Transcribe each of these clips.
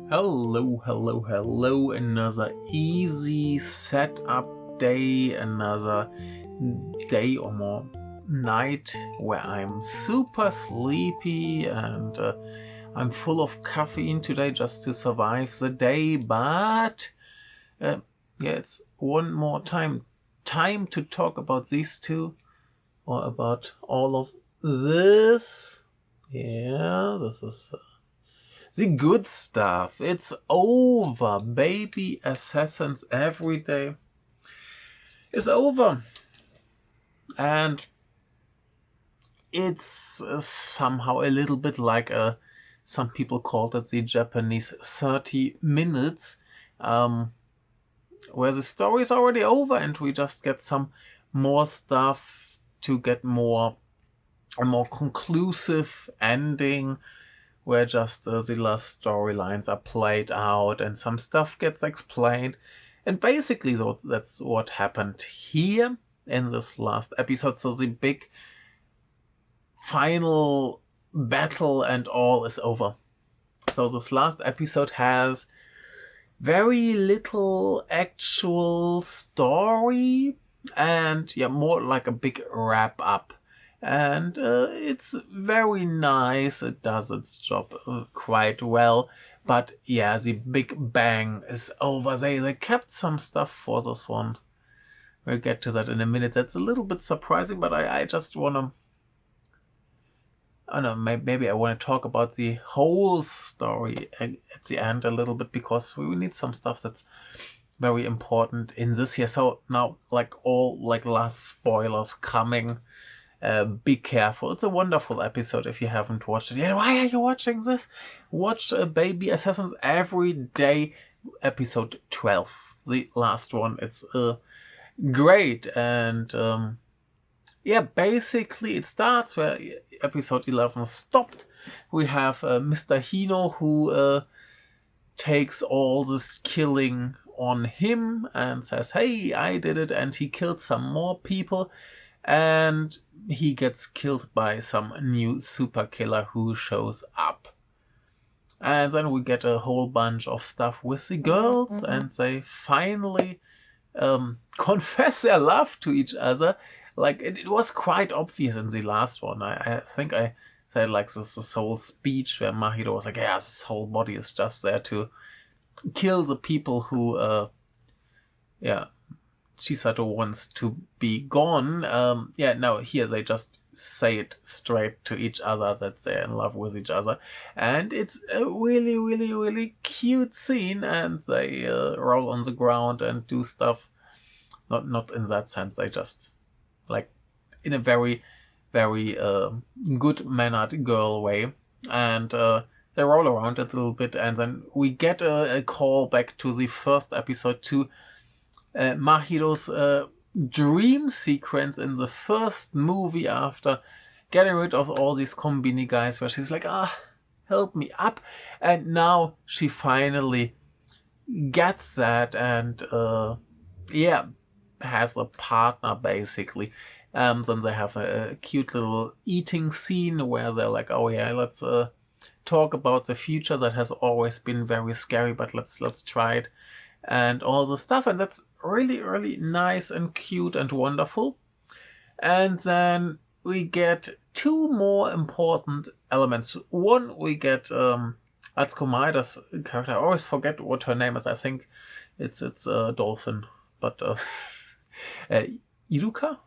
Hello. Another easy setup day, another day or more night where I'm super sleepy and I'm full of caffeine today just to survive the day. But it's one more time to talk about these two or about all of this. Yeah, this is the good stuff. It's over. Baby Assassins Every Day is over. And it's somehow a little bit like some people called it the Japanese 30 minutes, where the story is already over and we just get some more stuff to get a more conclusive ending, where just the last storylines are played out and some stuff gets explained. And basically that's what happened here in this last episode. So the big final battle and all is over. So this last episode has very little actual story and more like a big wrap up. And it's very nice. It does its job quite well. But the big bang is over. They kept some stuff for this one. We'll get to that in a minute. That's a little bit surprising, but I just want to... I don't know, maybe I want to talk about the whole story at the end a little bit, because we need some stuff that's very important in this here. So now, last spoilers coming. Be careful. It's a wonderful episode if you haven't watched it yet. Why are you watching this? Watch Baby Assassins Every Day, episode 12. The last one. It's great. And basically it starts where episode 11 stopped. We have Mr. Hino who takes all this killing on him and says, hey, I did it, and he killed some more people. And he gets killed by some new super killer who shows up. And then we get a whole bunch of stuff with the girls, and they finally confess their love to each other. Like, it was quite obvious in the last one. I think I said this whole speech where Mahito was like, yeah, this whole body is just there to kill the people who Chisato wants to be gone. Here they just say it straight to each other that they're in love with each other. And it's a really, really, really cute scene, and they roll on the ground and do stuff. Not in that sense, they just, in a very, very good-mannered girl way. And they roll around a little bit, and then we get a call back to the first episode to Mahiro's dream sequence in the first movie after getting rid of all these Kombini guys, where she's like, help me up. And now she finally gets that and has a partner, basically. Then they have a cute little eating scene where they're like, oh yeah, let's talk about the future that has always been very scary, but let's try it. And all the stuff, and that's really, really nice and cute and wonderful. And then we get two more important elements. One, we get Atsuko Maeda's character. I always forget what her name is. I think it's Dolphin, but Iruka?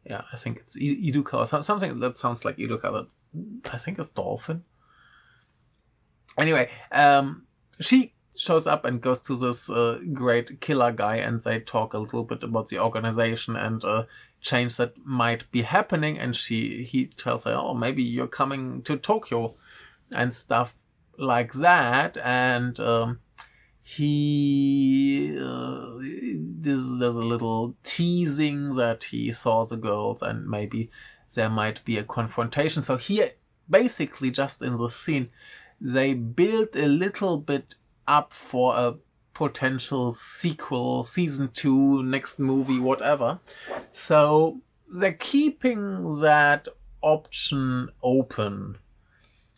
Yeah, I think it's Iruka or something that sounds like Iruka. That I think it's Dolphin. Anyway, she shows up and goes to this great killer guy, and they talk a little bit about the organization and change that might be happening. And he tells her, oh, maybe you're coming to Tokyo and stuff like that. And there's a little teasing that he saw the girls and maybe there might be a confrontation. So here, basically, just in the scene, they build a little bit up for a potential sequel, season 2, next movie, whatever. So they're keeping that option open.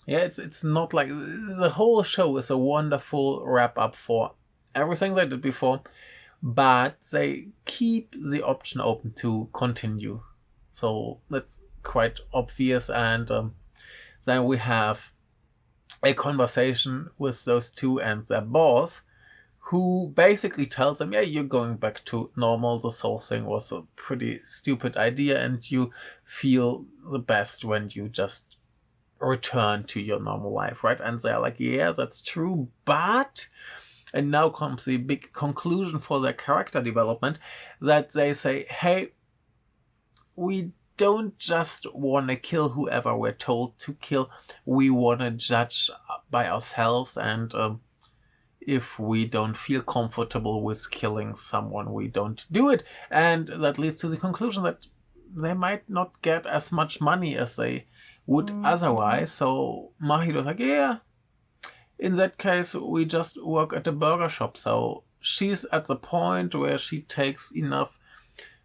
Yeah, it's not like the whole show is a wonderful wrap up for everything they did before, but they keep the option open to continue. So that's quite obvious. And then we have a conversation with those two and their boss, who basically tells them, yeah, you're going back to normal. This whole thing was a pretty stupid idea, and you feel the best when you just return to your normal life, right? And they're like, yeah, that's true, but... And now comes the big conclusion for their character development, that they say, hey, we don't just want to kill whoever we're told to kill. We want to judge by ourselves, and if we don't feel comfortable with killing someone, we don't do it. And that leads to the conclusion that they might not get as much money as they would otherwise. So Mahido's like, yeah, in that case, we just work at a burger shop. So she's at the point where she takes enough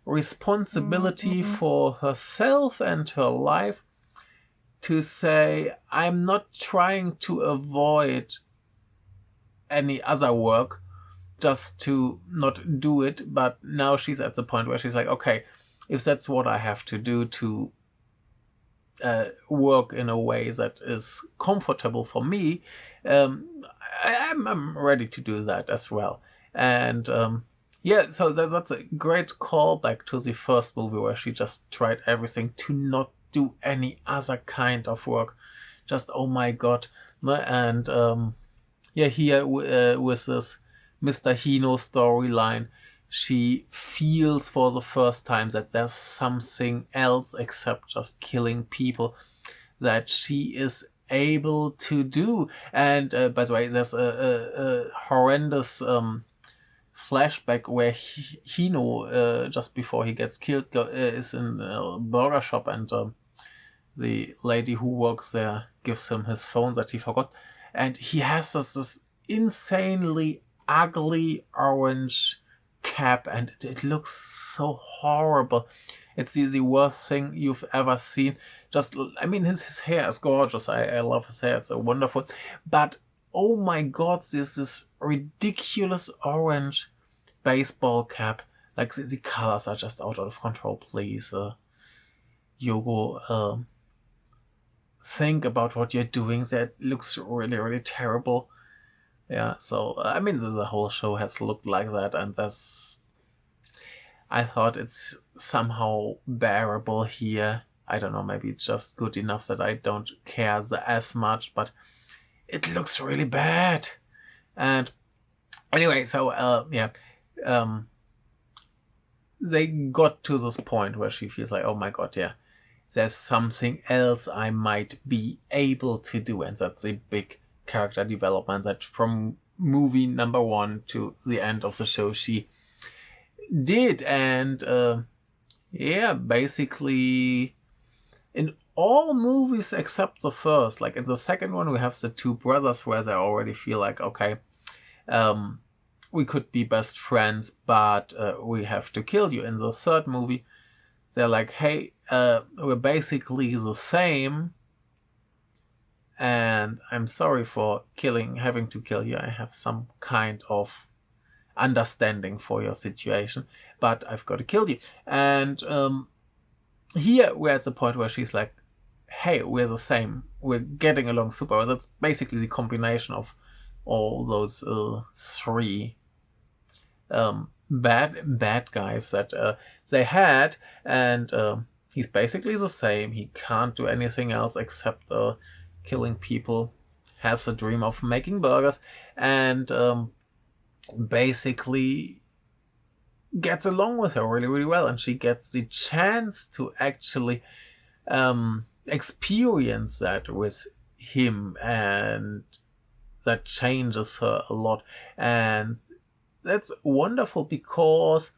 responsibility for herself and her life to say, I'm not trying to avoid any other work just to not do it. But now she's at the point where she's like, okay, if that's what I have to do to work in a way that is comfortable for me, I'm ready to do that as well. And yeah, so that's a great callback to the first movie, where she just tried everything to not do any other kind of work. Just, oh my god. And yeah, here with this Mr. Hino storyline, she feels for the first time that there's something else except just killing people that she is able to do. And by the way, there's a horrendous flashback where Hino, just before he gets killed, is in a burger shop, and the lady who works there gives him his phone that he forgot, and he has this insanely ugly orange cap, and it looks so horrible. It's the worst thing you've ever seen. Just, I mean, his hair is gorgeous. I love his hair. It's so wonderful. But, oh my god, this ridiculous orange baseball cap. Like, the colors are just out of control. Please, Yogo, think about what you're doing. That looks really, really terrible. Yeah, so, I mean, the whole show has looked like that, and I thought it's somehow bearable here. I don't know, maybe it's just good enough that I don't care as much, but it looks really bad. And anyway, so, yeah, they got to this point where she feels like, oh my god, yeah, there's something else I might be able to do, and that's a big character development that from movie number 1 to the end of the show she did. And yeah, basically in all movies except the first, like in the second one we have the two brothers where they already feel like, okay, we could be best friends, but we have to kill you. In the third movie they're like, hey, we're basically the same, and I'm sorry for having to kill you. I have some kind of understanding for your situation, but I've got to kill you. And here we're at the point where she's like, hey, we're the same. We're getting along super well. That's basically the combination of all those three bad guys that they had. And he's basically the same. He can't do anything else except killing people, has a dream of making burgers, and basically gets along with her really, really well. And she gets the chance to actually experience that with him, and that changes her a lot. And that's wonderful because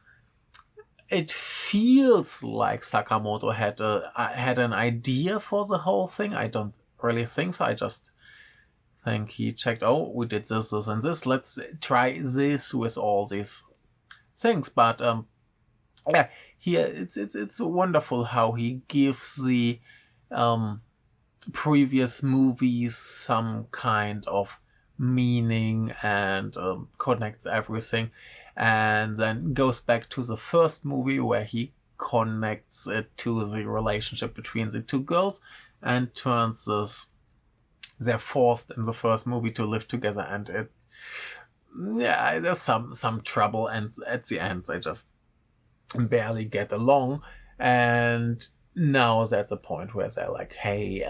it feels like Sakamoto had an idea for the whole thing. I don't really think so. I just think he checked, oh, we did this, this, and this. Let's try this with all these things. But yeah, here it's wonderful how he gives the previous movies some kind of meaning and connects everything, and then goes back to the first movie where he connects it to the relationship between the two girls and turns this. They're forced in the first movie to live together, and there's some trouble, and at the end they just barely get along, and now they're at the point where they're like, hey,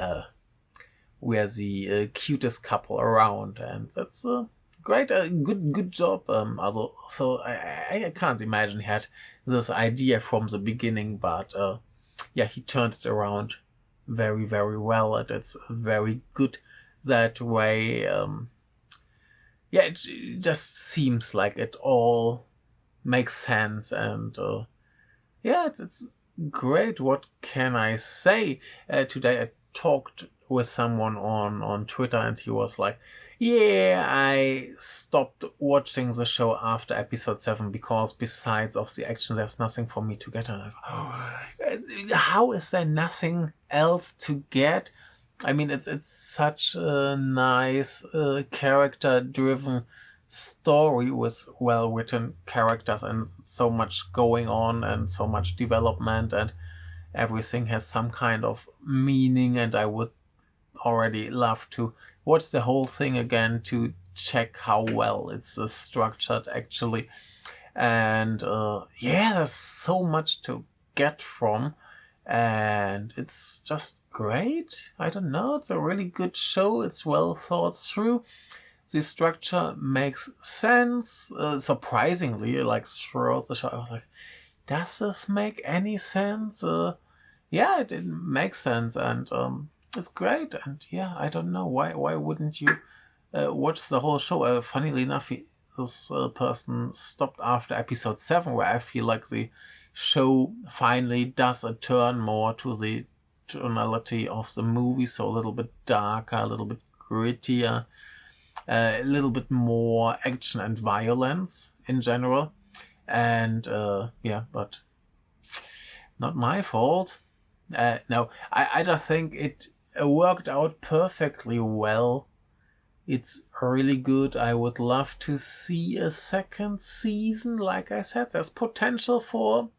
we're the cutest couple around, and that's great. Good job. Also, so I can't imagine he had this idea from the beginning, but he turned it around very, very well, and it's very good that way. It just seems like it all makes sense, and it's great. What can I say? Today I talked with someone on Twitter, and he was like, I stopped watching the show after episode 7 because besides of the action there's nothing for me to get. And I thought, how is there nothing else to get? I mean, it's such a nice character driven story with well written characters and so much going on and so much development, and everything has some kind of meaning, and I would already love to watch the whole thing again to check how well it's structured actually. And there's so much to get from, and it's just great. I don't know, it's a really good show. It's well thought through. The structure makes sense, surprisingly, like throughout the show. I was like, does this make any sense? It makes sense, and it's great. And I don't know, why wouldn't you watch the whole show? Funnily enough, this person stopped after episode 7, where I feel like the show finally does a turn more to the tonality of the movie, so a little bit darker, a little bit grittier, a little bit more action and violence in general. And but not my fault. No, I don't think it worked out perfectly well. It's really good. I would love to see a second season. Like I said, there's potential for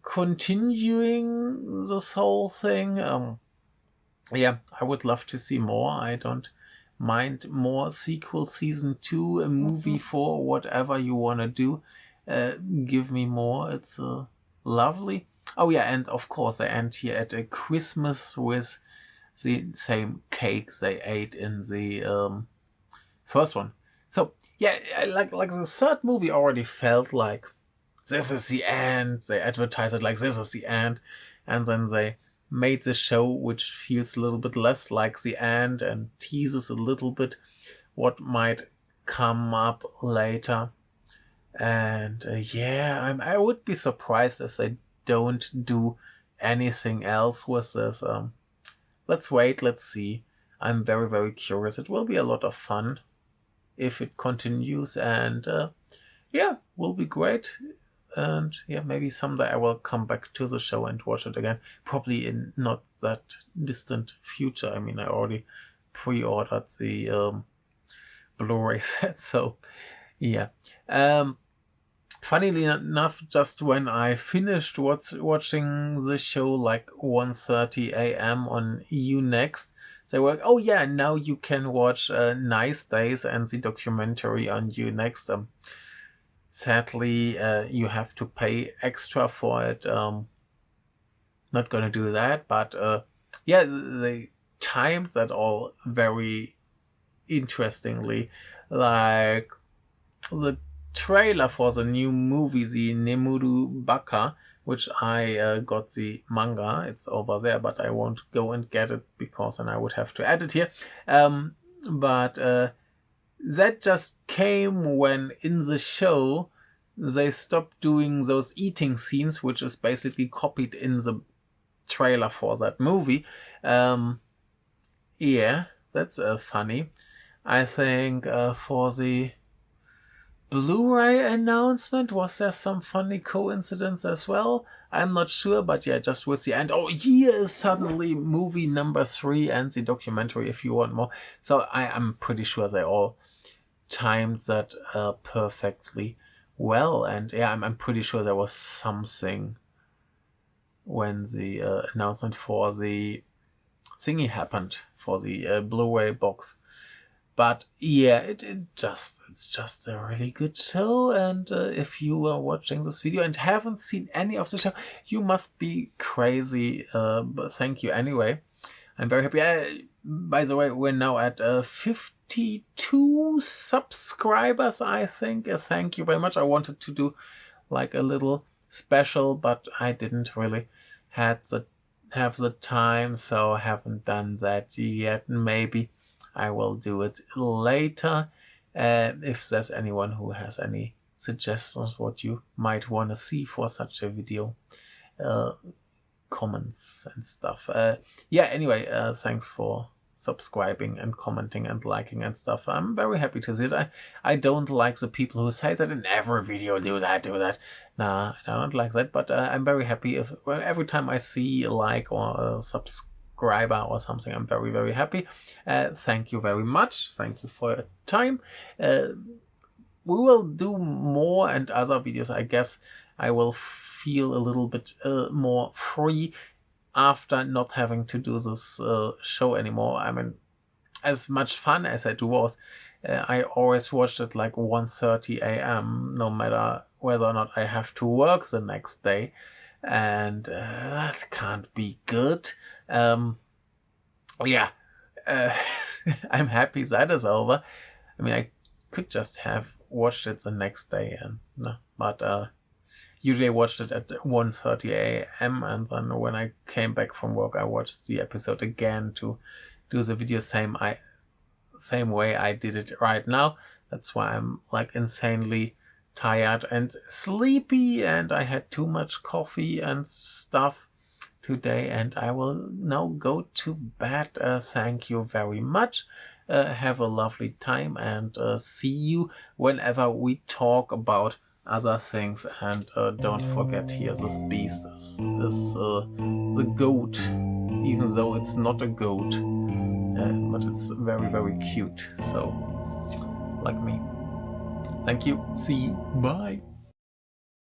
continuing this whole thing. I would love to see more. I don't mind more sequel, season 2, a movie 4, whatever you want to do. Give me more. It's lovely. Oh yeah, and of course I end here at a Christmas with the same cake they ate in the first one. So like the third movie already felt like this is the end. They advertise it like this is the end, and then they made the show which feels a little bit less like the end and teases a little bit what might come up later. And I would be surprised if they don't do anything else with this. Let's wait, let's see. I'm very, very curious. It will be a lot of fun if it continues, and will be great. And maybe someday I will come back to the show and watch it again. Probably in not that distant future. I mean, I already pre-ordered the Blu-ray set, so funnily enough, just when I finished watching the show, like 1:30 a.m. on Unext, they were, now you can watch Nice Days and the documentary on Unext. Sadly, you have to pay extra for it. Not gonna do that, but they timed that all very interestingly. Like the trailer for the new movie, the Nemuru Baka, which I got the manga. It's over there, but I won't go and get it because then I would have to add it here. But that just came when in the show they stopped doing those eating scenes, which is basically copied in the trailer for that movie. That's funny. I think for the Blu-ray announcement. Was there some funny coincidence as well? I'm not sure, but yeah, just with the end. Oh, here is suddenly movie number 3 and the documentary if you want more. So I am pretty sure they all timed that perfectly well. And yeah, I'm pretty sure there was something when the announcement for the thingy happened, for the Blu-ray box. But yeah, it's just a really good show. And if you are watching this video and haven't seen any of the show, you must be crazy. But thank you anyway. I'm very happy. By the way, we're now at 52 subscribers, I think. Thank you very much. I wanted to do like a little special, but I didn't really have the time, so I haven't done that yet. Maybe I will do it later. If there's anyone who has any suggestions what you might want to see for such a video, comments and stuff. Yeah, anyway, thanks for subscribing and commenting and liking and stuff. I'm very happy to see it. I don't like the people who say that in every video, do that. Nah, I don't like that, but I'm very happy if every time I see a like or a subscriber or something, I'm very, very happy. Thank you very much. Thank you for your time. We will do more and other videos. I guess I will feel a little bit more free after not having to do this show anymore. I mean, as much fun as it was, I always watched it like 1:30 a.m. no matter whether or not I have to work the next day, and that can't be good. Yeah, I'm happy that is over. I mean, I could just have watched it the next day, and but usually I watched it at 1:30 a.m. and then when I came back from work, I watched the episode again to do the video same way I did it right now. That's why I'm like insanely tired and sleepy, and I had too much coffee and stuff today, and I will now go to bed. Thank you very much. Have a lovely time, and see you whenever we talk about other things. And don't forget, here this beast is the goat, even though it's not a goat, but it's very, very cute, so like me. Thank you, see you, bye.